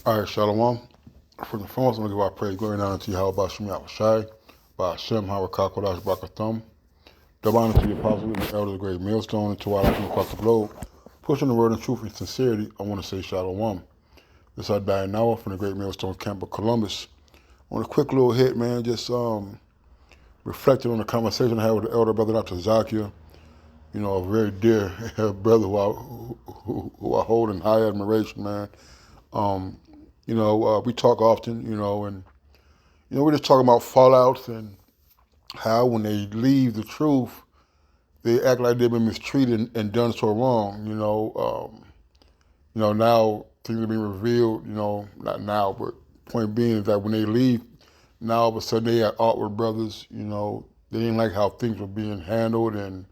All right, Shalom. From the foremost, I'm going to give our praise, glory, and honor to you, how about Shemi Shai, by Hashem, Hawakakodash, Barakathum. Double honor to the apostles and the elders of the great millstone, and to all from across the globe. Pushing the word in truth and sincerity, I want to say Shalom. This is Dianawa from the great millstone camp of Columbus. On a quick little hit, man, just reflecting on the conversation I had with the elder brother, Dr. Zakia, a very dear brother who I hold in high admiration, man. Um, we talk often, and we're just talking about fallouts and how when they leave the truth, they act like they've been mistreated and done so wrong. Now things are being revealed. Not now, but point being is that when they leave, now all of a sudden they are awkward brothers. They didn't like how things were being handled, and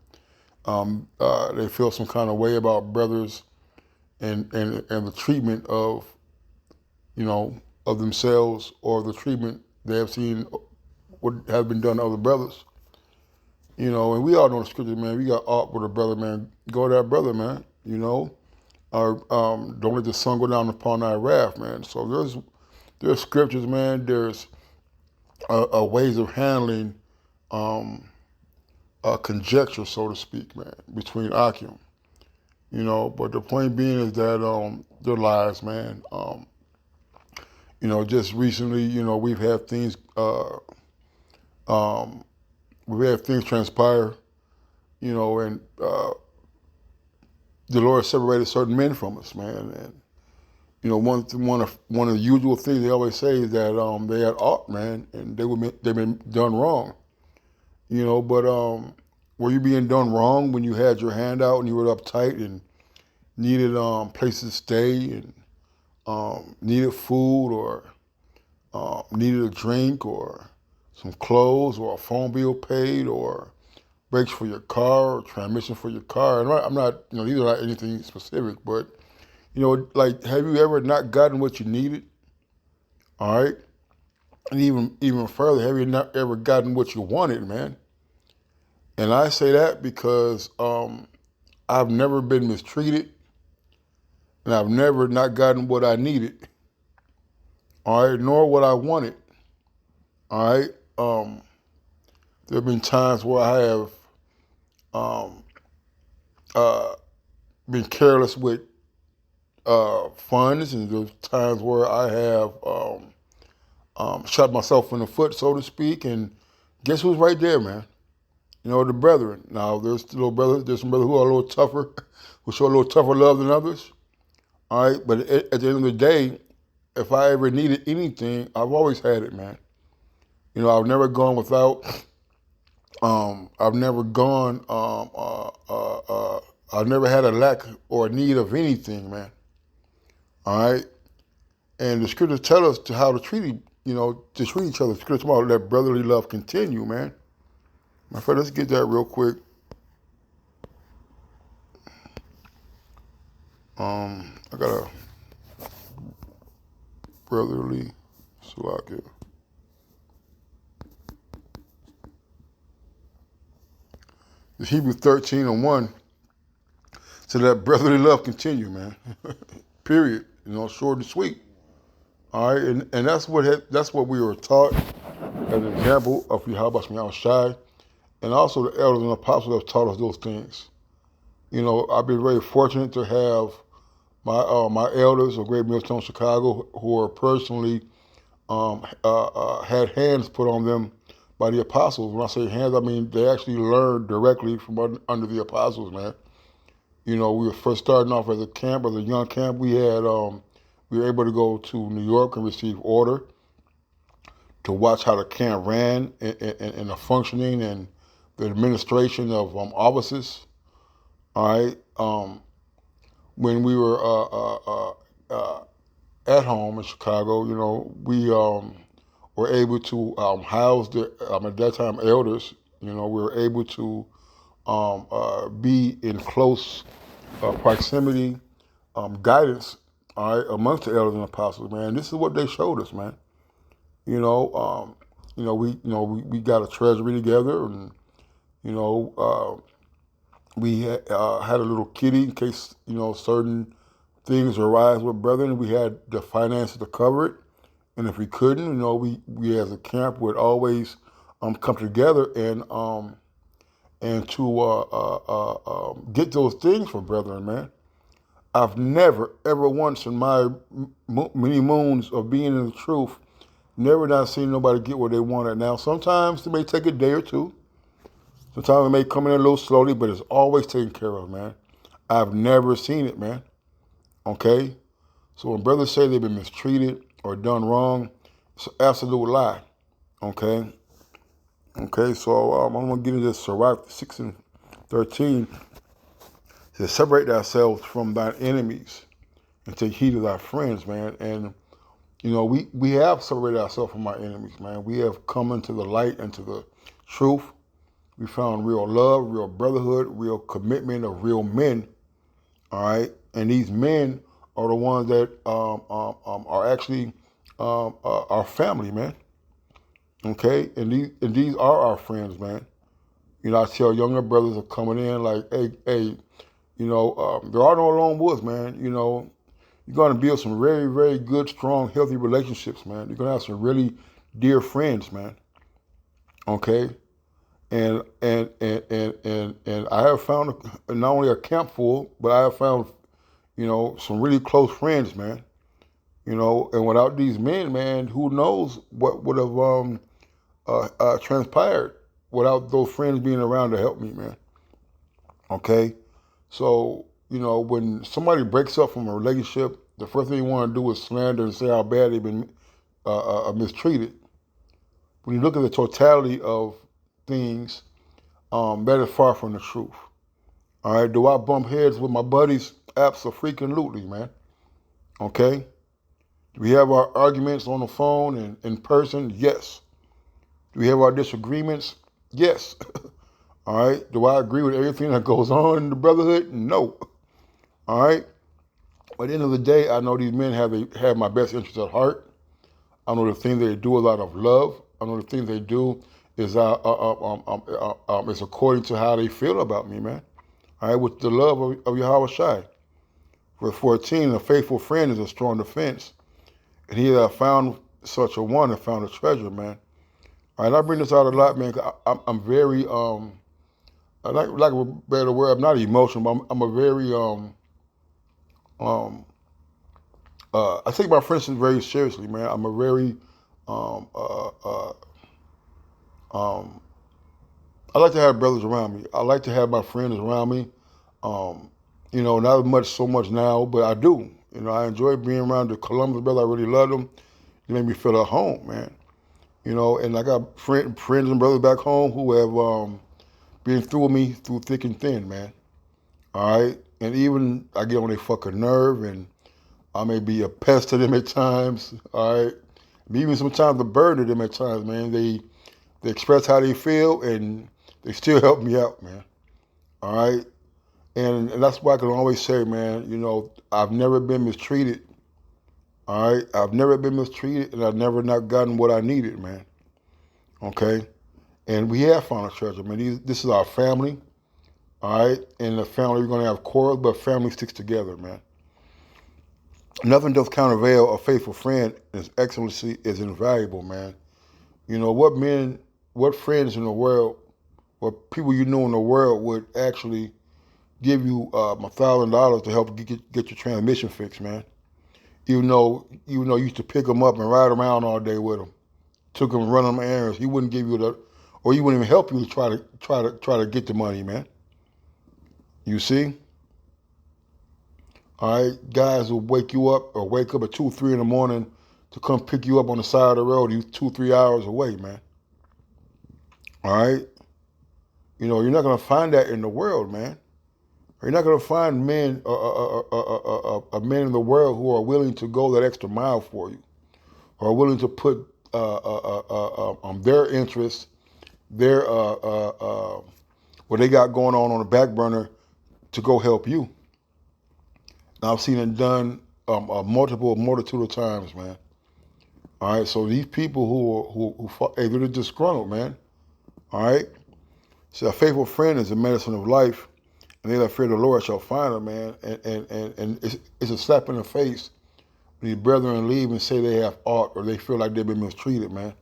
they feel some kind of way about brothers and the treatment of themselves or the treatment they have seen what has been done to other brothers. And we all know the scripture, man. We got art with a brother, man. Go to that brother, man. Or don't let the sun go down upon thy wrath, man. So there's scriptures, man. There's ways of handling conjecture, so to speak, man, between Akim. But the point being is that they're lies, man. Just recently, um, we've had things transpire, and the Lord separated certain men from us, man. And one of the usual things they always say is that they had ought, man, and they've been done wrong. But were you being done wrong when you had your hand out and you were uptight and needed places to stay and needed food or needed a drink or some clothes or a phone bill paid or brakes for your car or transmission for your car? And I'm not, these are not anything specific, but like, have you ever not gotten what you needed? All right, and even further, have you not ever gotten what you wanted, man? And I say that because I've never been mistreated, and I've never not gotten what I needed. All right, nor what I wanted. All right, there have been times where I have um, uh, been careless with funds, and there's times where I have shot myself in the foot, so to speak. And guess who's right there, man? The brethren. Now, there's some brothers who are a little tougher, who show a little tougher love than others. All right, but at the end of the day, if I ever needed anything, I've always had it, man. I've never gone without. I've never gone. I've never had a lack or a need of anything, man. All right, and the scriptures tell us how to to treat each other. The scriptures about let brotherly love continue, man. My friend, let's get that real quick. I got a brotherly Salakia. The Hebrews 13:1 so that brotherly love continue, man. Period. Short and sweet. All right, and that's what we were taught as an example of Yahweh Shemiah Shai, and also the elders and apostles have taught us those things. I've been very fortunate to have my elders of Great Millstone Chicago who are personally had hands put on them by the apostles. When I say hands, I mean they actually learned directly from under the apostles, man. We were first starting off as a camp, as a young camp. We were able to go to New York and receive order to watch how the camp ran and the functioning and the administration of offices. All right. When we were at home in Chicago, we were able to house the at that time elders. We were able to be in close proximity, guidance, all right, amongst the elders and apostles, man. This is what they showed us, man. We got a treasury together, and we had a little kitty in case certain things arise with brethren, we had the finances to cover it. And if we couldn't, we as a camp would always come together and to get those things for brethren, man. I've never, ever once in my many moons of being in the truth, never not seen nobody get what they wanted. Now, sometimes it may take a day or two. Sometimes it may come in a little slowly, but it's always taken care of, man. I've never seen it, man. Okay? So when brothers say they've been mistreated or done wrong, it's an absolute lie. Okay? Okay, so I'm going to get into this Sirach 6 and 13. It says, separate ourselves from thine enemies and take heed of thy friends, man. And, we have separated ourselves from our enemies, man. We have come into the light and to the truth. We found real love, real brotherhood, real commitment of real men, all right? And these men are the ones that are actually our family, man. Okay, and these are our friends, man. I tell younger brothers are coming in like, hey, there are no lone wolves, man. You're going to build some very, very good, strong, healthy relationships, man. You're going to have some really dear friends, man. Okay, and I have found not only a camp full, but I have found, some really close friends, man. And without these men, man, who knows what would have transpired without those friends being around to help me, man. Okay? So, when somebody breaks up from a relationship, the first thing you want to do is slander and say how bad they've been mistreated. When you look at the totality of things, that is far from the truth. All right? Do I bump heads with my buddies? Absolutely, man. Okay? Do we have our arguments on the phone and in person? Yes. Do we have our disagreements? Yes. All right. Do I agree with everything that goes on in the brotherhood? No. All right. But at the end of the day, I know these men have my best interests at heart. I know the things they do is out of love. I know the things they do is it's according to how they feel about me, man. All right. With the love of Yahweh Shai. Verse 14, a faithful friend is a strong defense. And he that found such a one and found a treasure, man. All right, I bring this out a lot, man. I'm very, I like a better word. I'm not emotional, but I'm a very, I take my friendship very seriously, man. I'm a very, I like to have brothers around me. I like to have my friends around me. Not so much now, but I do. I enjoy being around the Columbus brothers. I really love them. They make me feel at home, man. And I got friends and brothers back home who have been through me through thick and thin, man. All right? And even I get on their fucking nerve, and I may be a pest to them at times, all right? Even sometimes a burden to them at times, man. They express how they feel, and they still help me out, man. All right? And that's why I can always say, man, I've never been mistreated. All right? I've never been mistreated, and I've never not gotten what I needed, man. Okay? And we have found a treasure, man. This is our family. All right? And the family, we're going to have quarrels, but family sticks together, man. Nothing does countervail a faithful friend. His excellency is invaluable, man. What friends in the world, what people you know in the world would actually give you $1,000 to help get your transmission fixed, man. Even though you used to pick them up and ride around all day with them, took them and run them errands, he wouldn't give you or he wouldn't even help you to try to get the money, man. You see? All right, guys will wake up at 2, 3 in the morning to come pick you up on the side of the road. You 2, 3 hours away, man. All right, you're not gonna find that in the world, man. You're not gonna find men, men in the world who are willing to go that extra mile for you, or are willing to put their interests, their what they got going on the back burner to go help you. Now, I've seen it done a multitude of times, man. All right, so these people hey, they're disgruntled, man. All right, so a faithful friend is the medicine of life, And they that fear the Lord shall find them, man. And it's a slap in the face when these brethren leave and say they have aught or they feel like they've been mistreated, man.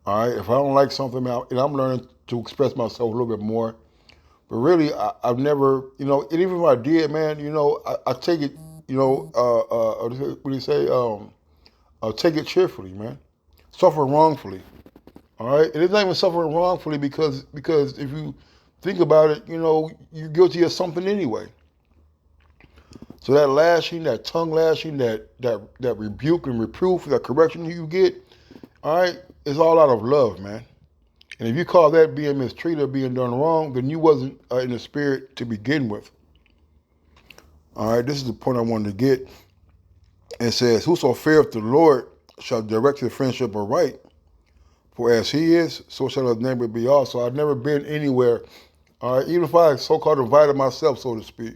All right, if I don't like something, and I'm learning to express myself a little bit more. But really, I've never, and even if I did, man, I take it, what do you say? I'll take it cheerfully, man. Suffer wrongfully. All right, and it's not even suffering wrongfully because if you think about it, you're guilty of something anyway. So that lashing, that tongue lashing, that rebuke and reproof, that correction you get, all right, is all out of love, man. And if you call that being mistreated or being done wrong, then you wasn't in the spirit to begin with. All right, this is the point I wanted to get. It says, "Whoso feareth the Lord shall direct his friendship aright. For as he is, so shall his neighbor be also." I've never been anywhere, all right, even if I so-called invited myself, so to speak.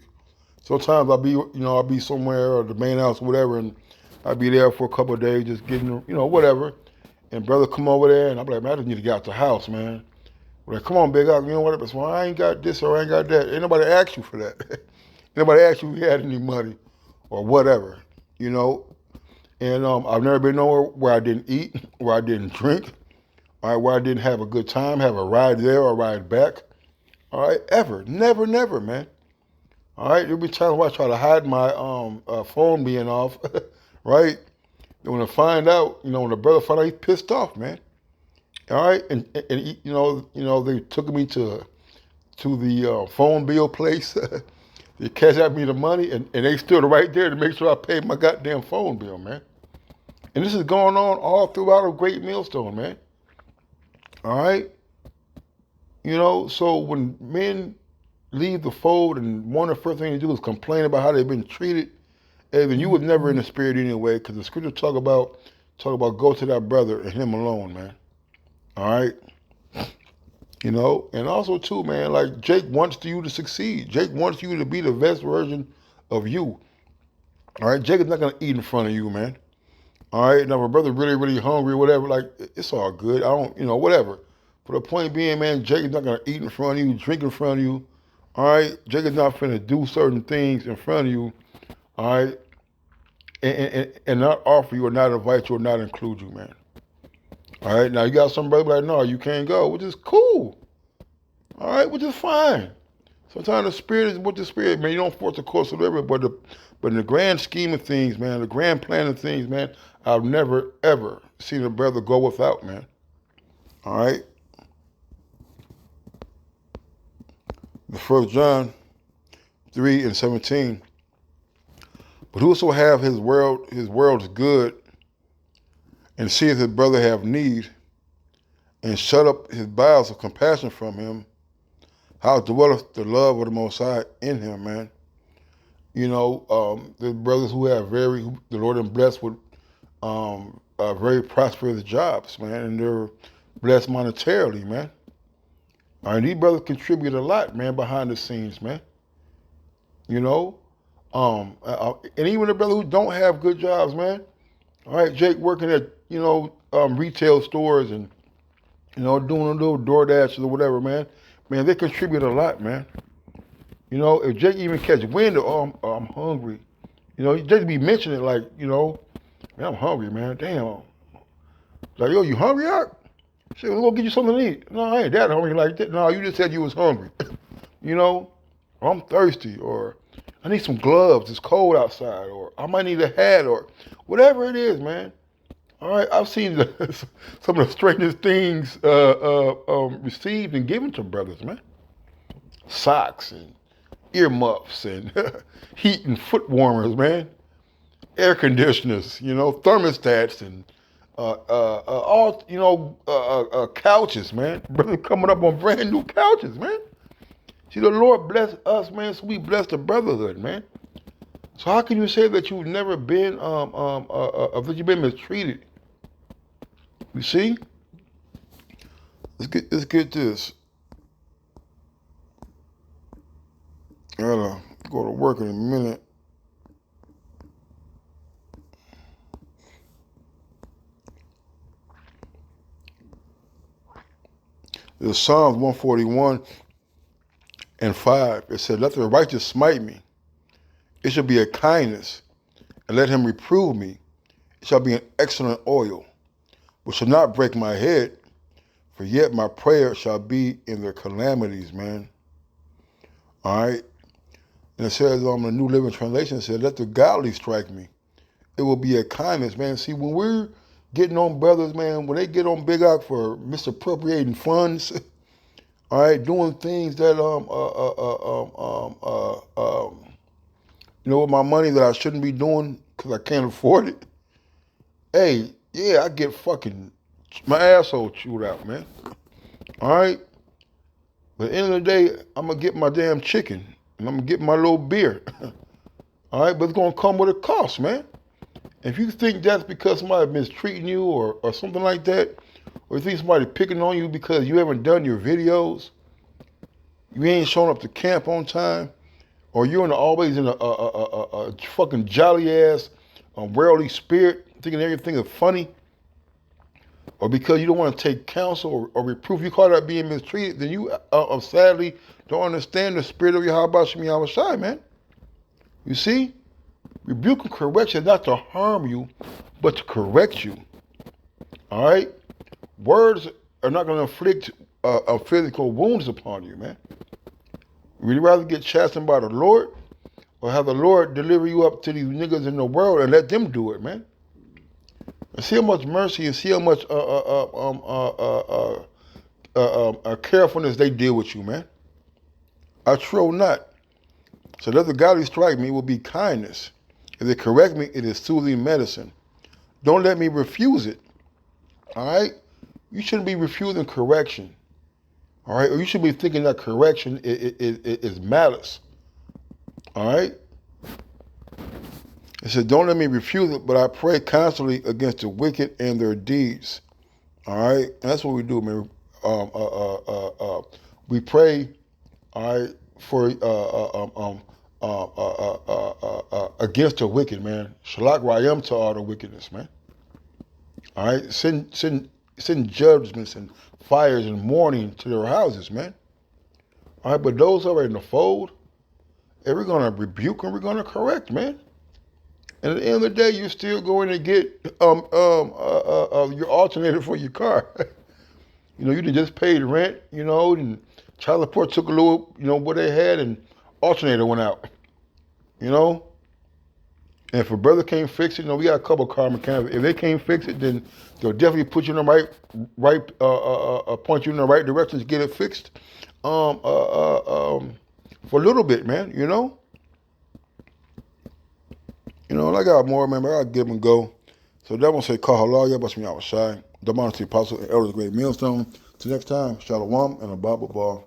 Sometimes I'll be somewhere or the main house or whatever, and I'll be there for a couple of days just getting, whatever. And brother come over there, and I'm like, man, I just need to get out the house, man. Well, like, come on, big up, what? So I ain't got this or I ain't got that. Ain't nobody asked you for that. Nobody asked you if you had any money or whatever, you know. And I've never been nowhere where I didn't eat, where I didn't drink, all right, where I didn't have a good time, have a ride there or a ride back, all right, ever. Never, never, man. All right, there'll be times where I try to hide my phone being off, right? And when I find out, when the brother found out, he's pissed off, man. All right, and they took me to the phone bill place. They cash out me the money, and they stood right there to make sure I paid my goddamn phone bill, man. And this is going on all throughout a Great Millstone, man. All right, so when men leave the fold and one of the first things they do is complain about how they've been treated, then you was never in the spirit anyway, because the scripture talk about go to that brother and him alone, man. All right. And also too, man, like Jake wants you to succeed. Jake wants you to be the best version of you. All right, Jake is not gonna eat in front of you, man. All right, now if a brother really, really hungry, or whatever, like it's all good. I don't, whatever. For the point being, man, Jake is not gonna eat in front of you, drink in front of you. All right, Jake is not finna do certain things in front of you. All right, and not offer you or not invite you or not include you, man. All right, now you got some brother like, no, you can't go, which is cool. All right, which is fine. Sometimes the spirit is what the spirit, man. You don't force the course of the river, but in the grand scheme of things, man, the grand plan of things, man, I've never ever seen a brother go without, man. All right. The 1 John 3:17. But whoso have his world's good, and seeth his brother have need, and shut up his bowels of compassion from him, how dwelleth the love of the Most High in him, man. The brothers who have the Lord has blessed with very prosperous jobs, man, and they're blessed monetarily, man. All right, these brothers contribute a lot, man, behind the scenes, man. And even the brothers who don't have good jobs, man. All right, Jake working at retail stores and doing a little DoorDash or whatever, man. Man, they contribute a lot, man. If Jake even catch wind of, I'm hungry. Jake be mentioning like, man, I'm hungry, man. Damn. Like, yo, you hungry out? Shit, we'll go get you something to eat. No, I ain't that hungry like that. No, you just said you was hungry. Or I'm thirsty, or I need some gloves. It's cold outside, or I might need a hat, or whatever it is, man. All right, I've seen some of the strangest things received and given to brothers, man. Socks and earmuffs and heat and foot warmers, man. Air conditioners, thermostats and all, couches, man. Brother coming up on brand new couches, man. See, the Lord bless us, man, so we bless the brotherhood, man. So how can you say that you've never been, that you've been mistreated? You see? Let's get this. I gotta go to work in a minute. It's Psalms 141 and 5. It said, let the righteous smite me. It shall be a kindness, and let him reprove me. It shall be an excellent oil, which shall not break my head, for yet my prayer shall be in their calamities, man. All right? And it says on the New Living Translation, it said, let the godly strike me. It will be a kindness, man. See, when we're getting on brothers, man, when they get on Big Ock for misappropriating funds, all right, doing things that with my money that I shouldn't be doing because I can't afford it. Hey, yeah, I get fucking my asshole chewed out, man. All right, but at the end of the day, I'm gonna get my damn chicken and I'm gonna get my little beer. All right, but it's gonna come with a cost, man. If you think that's because somebody mistreating you or something like that, or you think somebody picking on you because you haven't done your videos, you ain't showing up to camp on time, or you're always in a fucking jolly ass, worldly spirit, thinking everything is funny, or because you don't want to take counsel or reproof, you call that being mistreated, then you sadly don't understand the spirit of Yahweh Shem Yahweh Shai, man. You see? Rebuke and correction not to harm you, but to correct you. All right? Words are not going to inflict physical wounds upon you, man. Would you rather get chastened by the Lord or have the Lord deliver you up to these niggas in the world and let them do it, man? And see how much mercy and see how much carefulness they deal with you, man. I troll not. So let the godly strike me will be kindness. If they correct me, it is soothing medicine. Don't let me refuse it. All right? You shouldn't be refusing correction. All right? Or you should be thinking that correction is malice. All right? It said, don't let me refuse it, but I pray constantly against the wicked and their deeds. All right? And that's what we do, man. We pray, all right, for against the wicked, man. Shalak Rayam to all the wickedness, man. All right? Send judgments and fires and mourning to their houses, man. All right? But those who are in the fold, we're going to rebuke and we're going to correct, man. And at the end of the day, you're still going to get your alternator for your car. You done just paid rent, and child support took a little, what they had, and alternator went out. And if a brother can't fix it, we got a couple of car mechanics. If they can't fix it, then they'll definitely put you in the point you in the right direction to get it fixed. For a little bit, man. And I got more, man, but I gotta give them a go. So that one say, Kahala, Yabba Shmi Awashai, the Monetary Apostle, and Elder the Great Millstone. Till next time, Shalom and a Bible Ball.